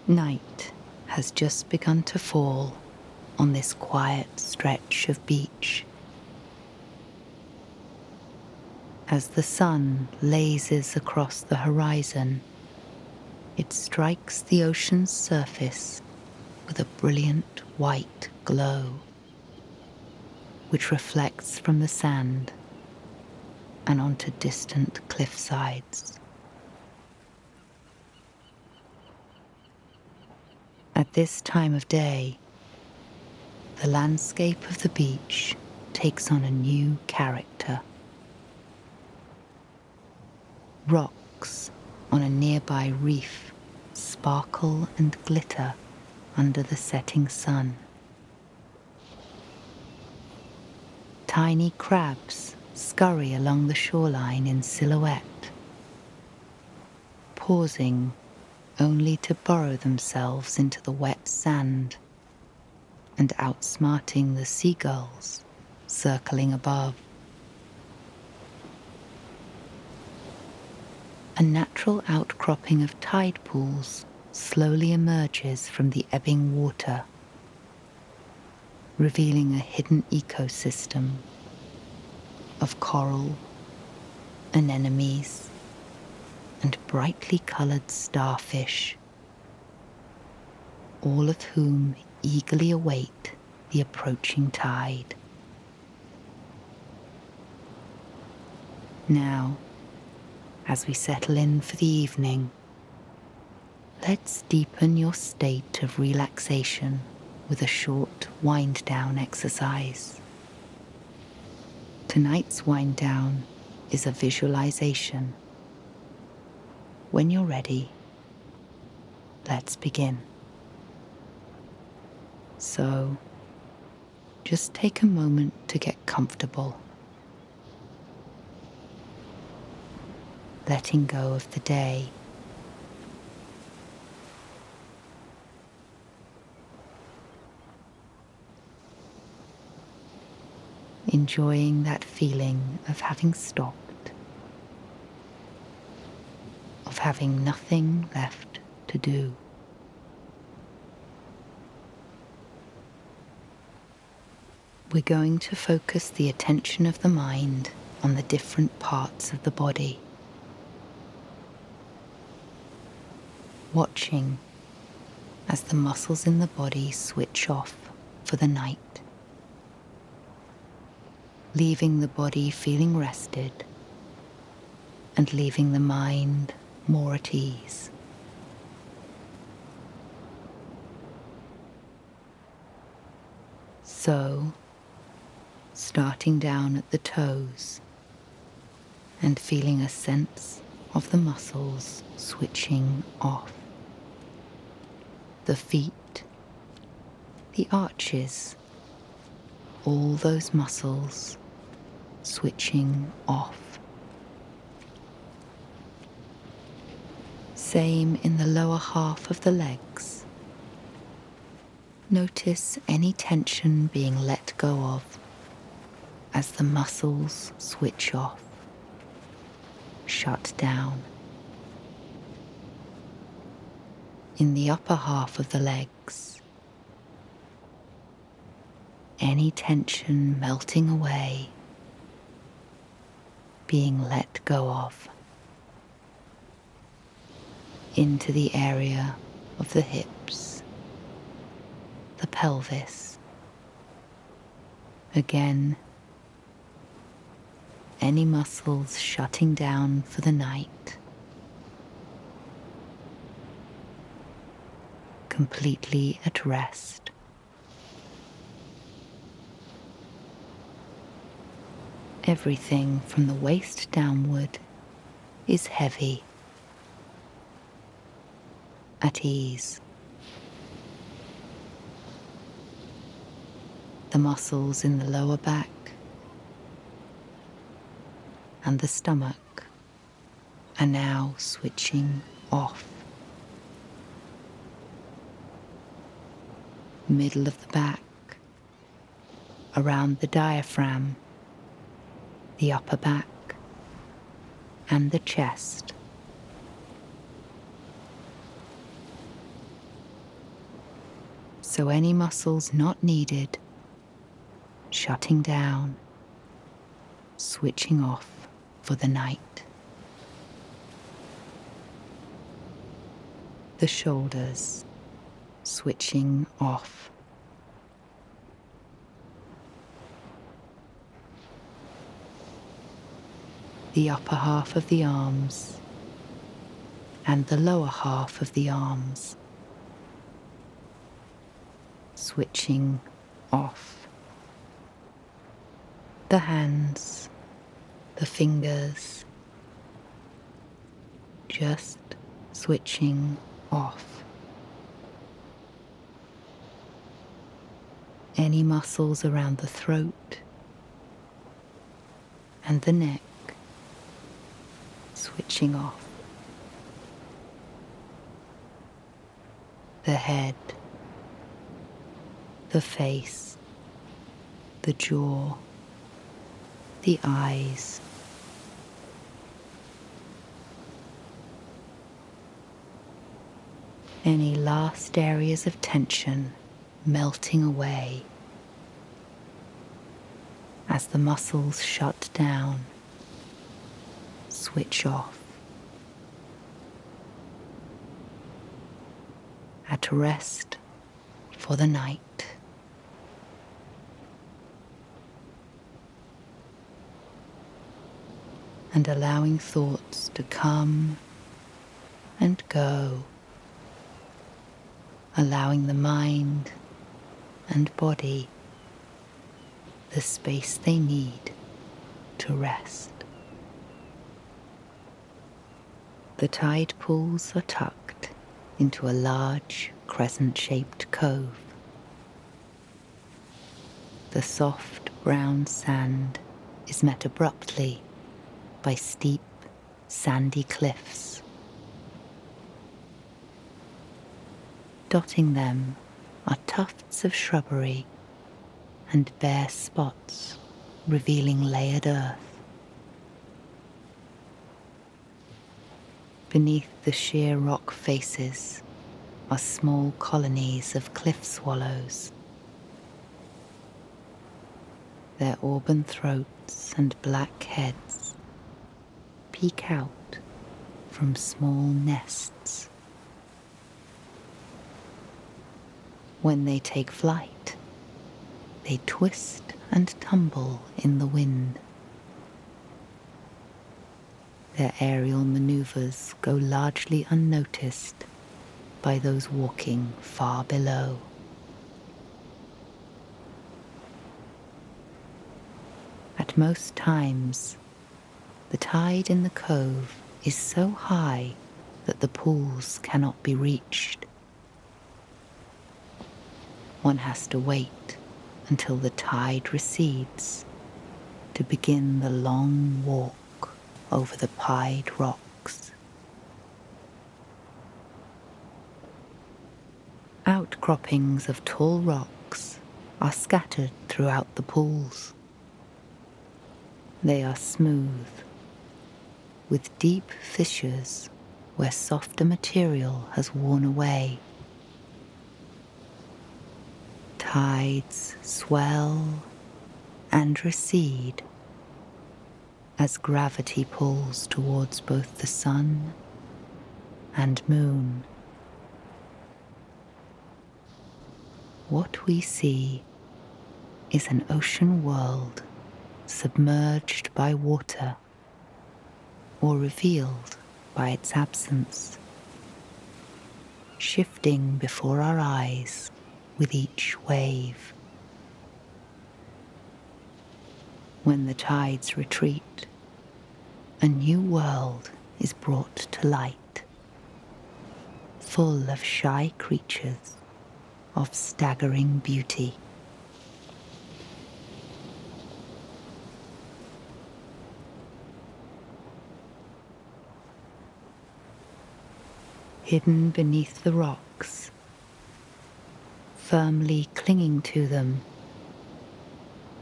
Night has just begun to fall on this quiet stretch of beach. As the sun lazes across the horizon, it strikes the ocean's surface with a brilliant white glow, which reflects from the sand and onto distant cliff sides. At this time of day, the landscape of the beach takes on a new character. Rocks on a nearby reef sparkle and glitter under the setting sun. Tiny crabs scurry along the shoreline in silhouette, pausing only to burrow themselves into the wet sand and outsmarting the seagulls circling above. A natural outcropping of tide pools slowly emerges from the ebbing water, revealing a hidden ecosystem of coral, anemones, and brightly coloured starfish, all of whom eagerly await the approaching tide. Now, as we settle in for the evening, let's deepen your state of relaxation with a short wind-down exercise. Tonight's wind-down is a visualization. When you're ready, let's begin. So, just take a moment to get comfortable, letting go of the day. Enjoying that feeling of having stopped, of having nothing left to do. We're going to focus the attention of the mind on the different parts of the body, watching as the muscles in the body switch off for the night, leaving the body feeling rested and leaving the mind more at ease. So, starting down at the toes and feeling a sense of the muscles switching off. The feet, the arches, all those muscles switching off. Same in the lower half of the legs. Notice any tension being let go of as the muscles switch off, shut down. In the upper half of the legs, any tension melting away, being let go of. Into the area of the hips, the pelvis. Again, any muscles shutting down for the night, completely at rest. Everything from the waist downward is heavy, at ease. The muscles in the lower back and the stomach are now switching off. Middle of the back, around the diaphragm, the upper back, and the chest. so any muscles not needed, shutting down, switching off for the night. The shoulders switching off. The upper half of the arms and the lower half of the arms switching off. The hands, the fingers, just switching off. Any muscles around the throat and the neck switching off. The head, the face, the jaw, the eyes. Any last areas of tension melting away as the muscles shut down, switch off. At rest for the night. And allowing thoughts to come and go, allowing the mind and body the space they need to rest. The tide pools are tucked into a large crescent-shaped cove. The soft brown sand is met abruptly by steep, sandy cliffs. Dotting them are tufts of shrubbery and bare spots revealing layered earth. Beneath the sheer rock faces are small colonies of cliff swallows. Their auburn throats and black heads peek out from small nests. When they take flight, they twist and tumble in the wind. Their aerial maneuvers go largely unnoticed by those walking far below. At most times, the tide in the cove is so high that the pools cannot be reached. One has to wait until the tide recedes to begin the long walk over the pied rocks. Outcroppings of tall rocks are scattered throughout the pools. They are smooth, with deep fissures where softer material has worn away. Tides swell and recede as gravity pulls towards both the sun and moon. What we see is an ocean world submerged by water or revealed by its absence, shifting before our eyes with each wave. When the tides retreat, a new world is brought to light, full of shy creatures of staggering beauty. Hidden beneath the rocks, firmly clinging to them,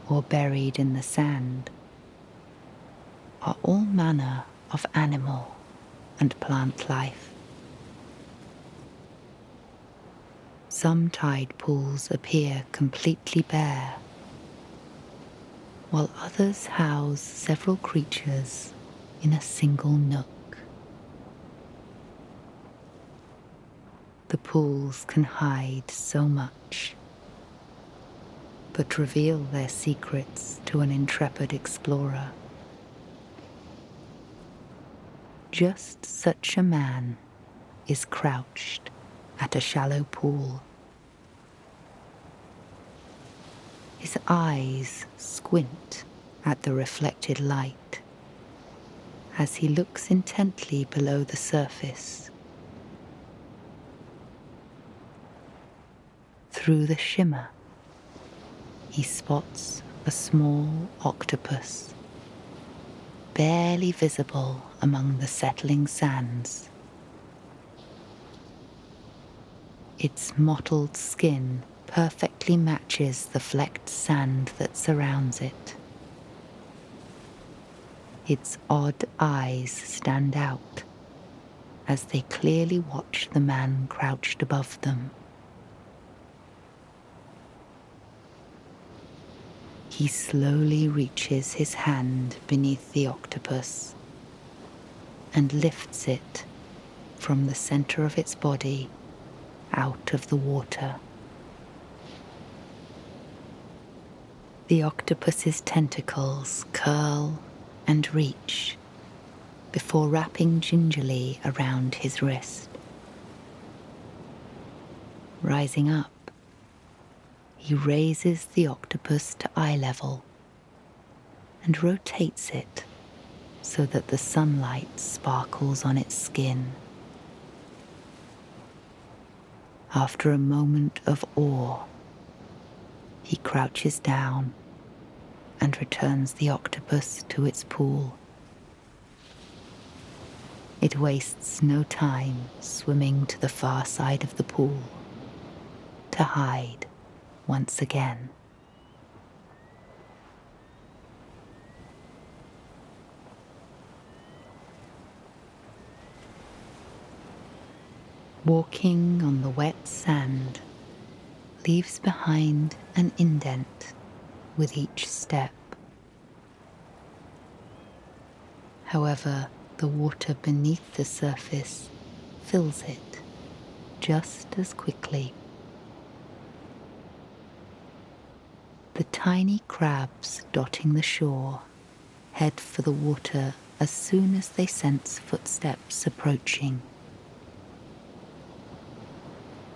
or buried in the sand, are all manner of animal and plant life. Some tide pools appear completely bare, while others house several creatures in a single nook. The pools can hide so much, but reveal their secrets to an intrepid explorer. Just such a man is crouched at a shallow pool. His eyes squint at the reflected light as he looks intently below the surface. Through the shimmer, he spots a small octopus, barely visible among the settling sands. Its mottled skin perfectly matches the flecked sand that surrounds it. Its odd eyes stand out as they clearly watch the man crouched above them. He slowly reaches his hand beneath the octopus and lifts it from the center of its body out of the water. The octopus's tentacles curl and reach before wrapping gingerly around his wrist. Rising up, he raises the octopus to eye level and rotates it so that the sunlight sparkles on its skin. After a moment of awe, he crouches down and returns the octopus to its pool. It wastes no time swimming to the far side of the pool to hide once again. Walking on the wet sand leaves behind an indent with each step. However, the water beneath the surface fills it just as quickly. The tiny crabs dotting the shore head for the water as soon as they sense footsteps approaching.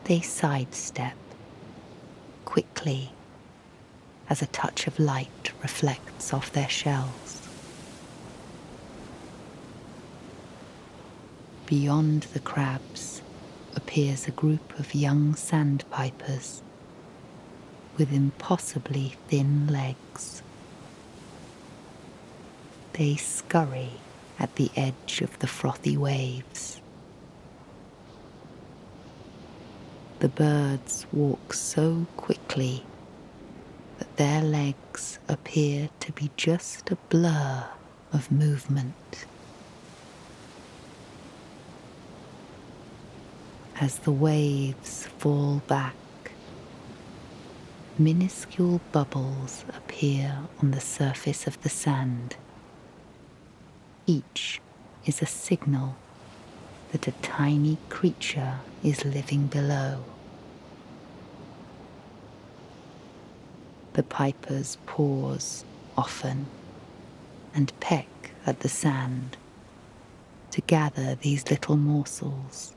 They sidestep quickly as a touch of light reflects off their shells. Beyond the crabs appears a group of young sandpipers with impossibly thin legs. They scurry at the edge of the frothy waves. The birds walk so quickly that their legs appear to be just a blur of movement. As the waves fall back, minuscule bubbles appear on the surface of the sand. Each is a signal that a tiny creature is living below. The pipers pause often and peck at the sand to gather these little morsels.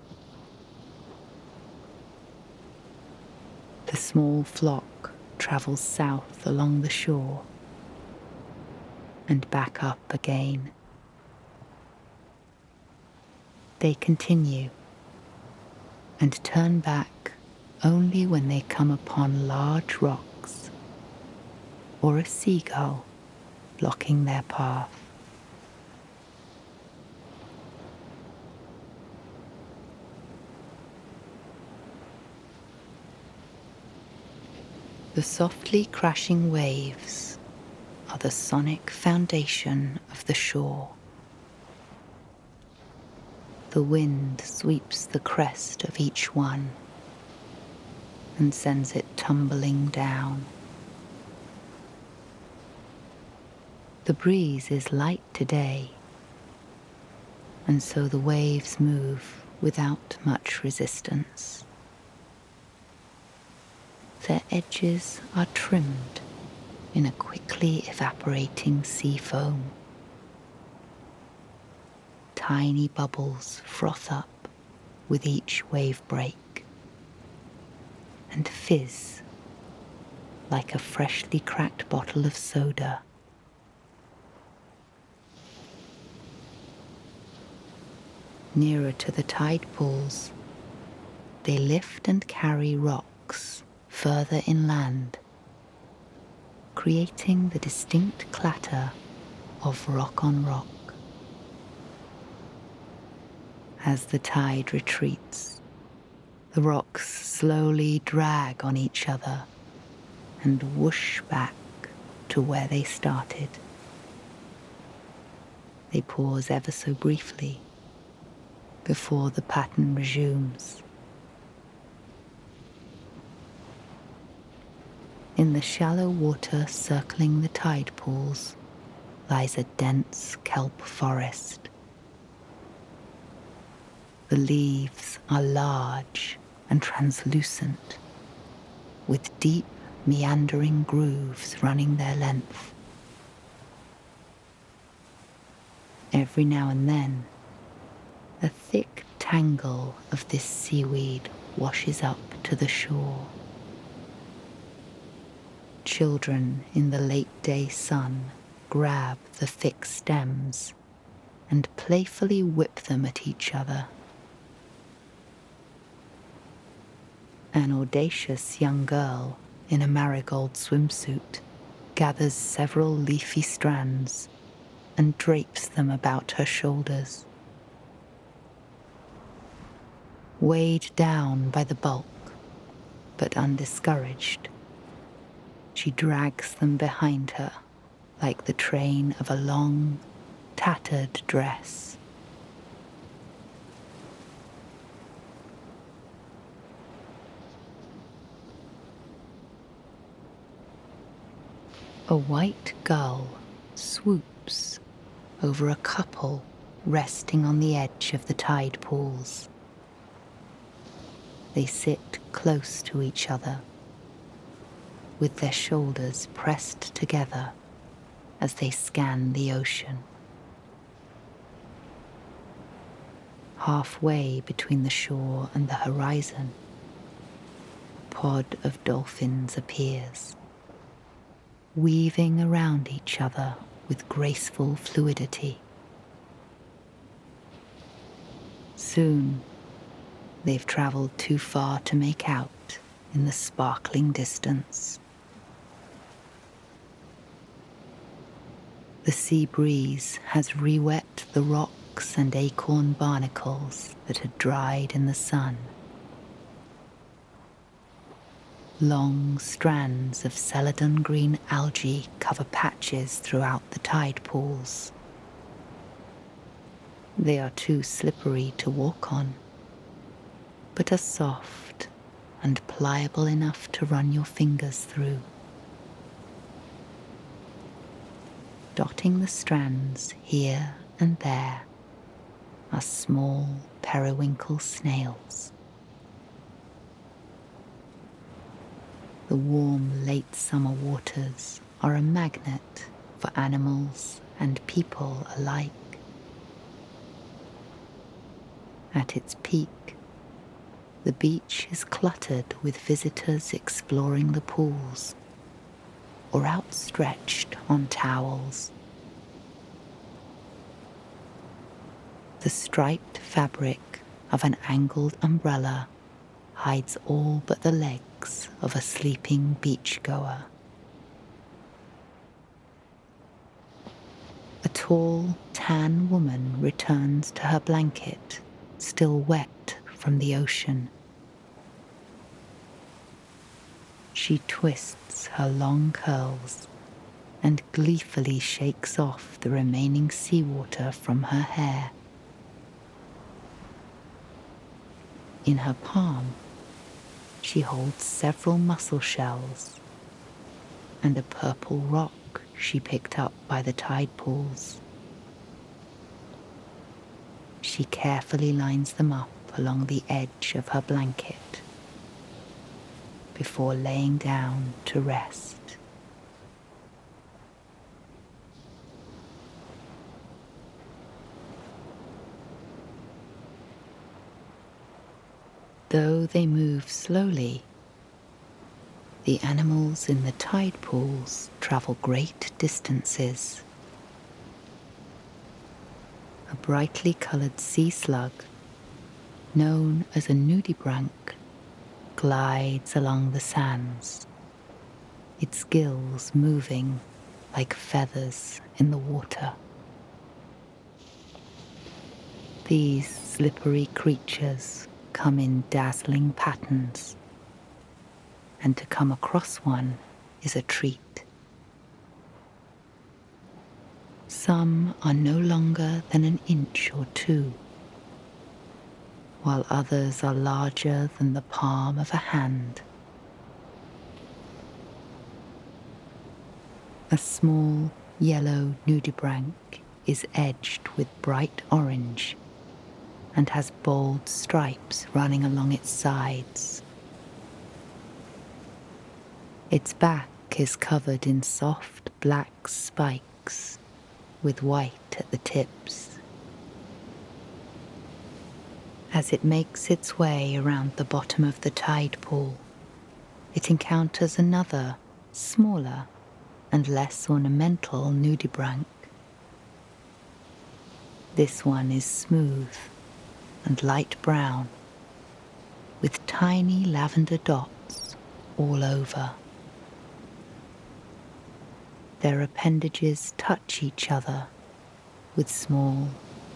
The small flock travels south along the shore and back up again. They continue and turn back only when they come upon large rocks or a seagull blocking their path. The softly crashing waves are the sonic foundation of the shore. The wind sweeps the crest of each one, and sends it tumbling down. The breeze is light today, and so the waves move without much resistance. Their edges are trimmed in a quickly evaporating sea foam. Tiny bubbles froth up with each wave break and fizz like a freshly cracked bottle of soda. Nearer to the tide pools, they lift and carry rocks further inland, creating the distinct clatter of rock on rock. As the tide retreats, the rocks slowly drag on each other and whoosh back to where they started. They pause ever so briefly before the pattern resumes. In the shallow water circling the tide pools lies a dense kelp forest. The leaves are large and translucent, with deep, meandering grooves running their length. Every now and then, a thick tangle of this seaweed washes up to the shore. Children in the late day sun grab the thick stems and playfully whip them at each other. An audacious young girl in a marigold swimsuit gathers several leafy strands and drapes them about her shoulders. Weighed down by the bulk, but undiscouraged, she drags them behind her like the train of a long, tattered dress. A white gull swoops over a couple resting on the edge of the tide pools. They sit close to each other, with their shoulders pressed together as they scan the ocean. Halfway between the shore and the horizon, a pod of dolphins appears, weaving around each other with graceful fluidity. Soon, they've traveled too far to make out in the sparkling distance. The sea breeze has re-wet the rocks and acorn barnacles that had dried in the sun. Long strands of celadon green algae cover patches throughout the tide pools. They are too slippery to walk on, but are soft and pliable enough to run your fingers through. Dotting the strands here and there are small periwinkle snails. The warm late summer waters are a magnet for animals and people alike. At its peak, the beach is cluttered with visitors exploring the pools or outstretched on towels. The striped fabric of an angled umbrella hides all but the legs of a sleeping beachgoer. A tall, tan woman returns to her blanket, still wet from the ocean. She twists her long curls and gleefully shakes off the remaining seawater from her hair. In her palm, She holds several mussel shells and a purple rock she picked up by the tide pools. She carefully lines them up along the edge of her blanket before laying down to rest. Though they move slowly, the animals in the tide pools travel great distances. A brightly coloured sea slug, known as a nudibranch, glides along the sands, its gills moving like feathers in the water. These slippery creatures come in dazzling patterns, and to come across one is a treat. Some are no longer than an inch or two, while others are larger than the palm of a hand. A small yellow nudibranch is edged with bright orange and has bold stripes running along its sides. Its back is covered in soft black spikes with white at the tips. As it makes its way around the bottom of the tide pool, it encounters another, smaller and less ornamental nudibranch. This one is smooth and light brown, with tiny lavender dots all over. Their appendages touch each other with small,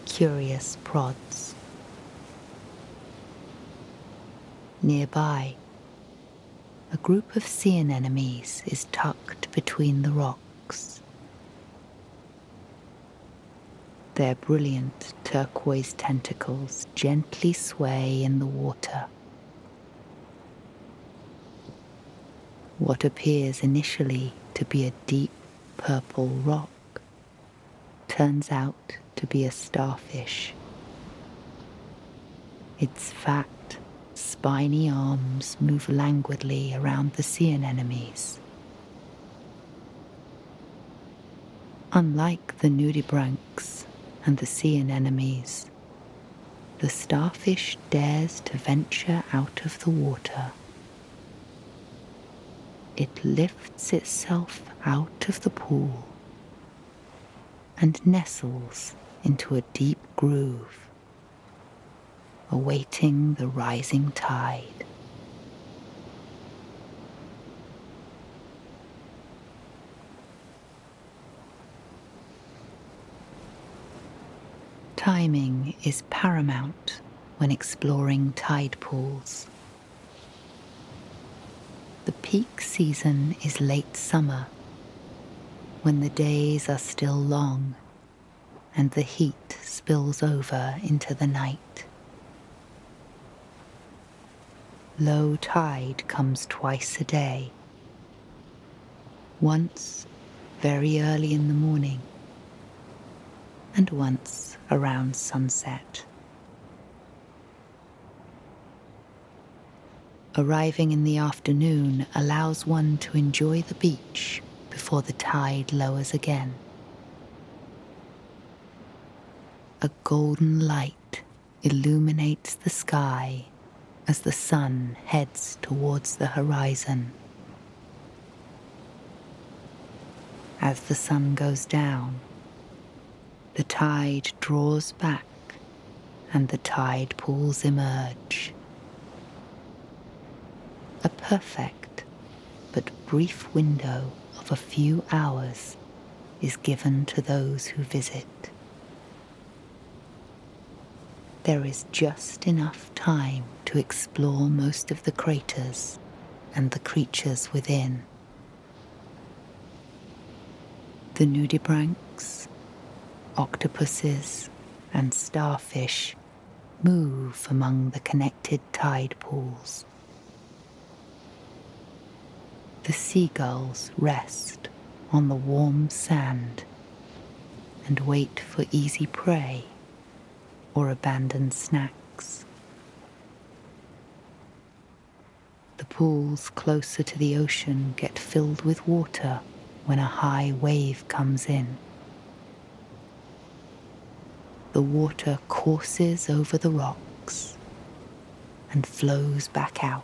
curious prods. Nearby, a group of sea anemones is tucked between the rocks. Their brilliant turquoise tentacles gently sway in the water. What appears initially to be a deep purple rock turns out to be a starfish. Its fat, spiny arms move languidly around the sea anemones. Unlike the nudibranchs and the sea anemones, the starfish dares to venture out of the water. It lifts itself out of the pool and nestles into a deep groove, awaiting the rising tide. Timing is paramount when exploring tide pools. The peak season is late summer, when the days are still long and the heat spills over into the night. Low tide comes twice a day, once very early in the morning and once around sunset. Arriving in the afternoon allows one to enjoy the beach before the tide lowers again. A golden light illuminates the sky as the sun heads towards the horizon. As the sun goes down, the tide draws back and the tide pools emerge. A perfect but brief window of a few hours is given to those who visit. There is just enough time to explore most of the craters and the creatures within. The nudibranchs, octopuses, and starfish move among the connected tide pools. The seagulls rest on the warm sand and wait for easy prey or abandoned snacks. The pools closer to the ocean get filled with water when a high wave comes in. The water courses over the rocks and flows back out.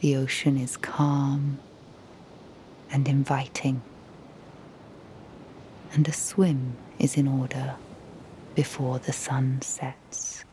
The ocean is calm and inviting, and a swim is in order before the sun sets.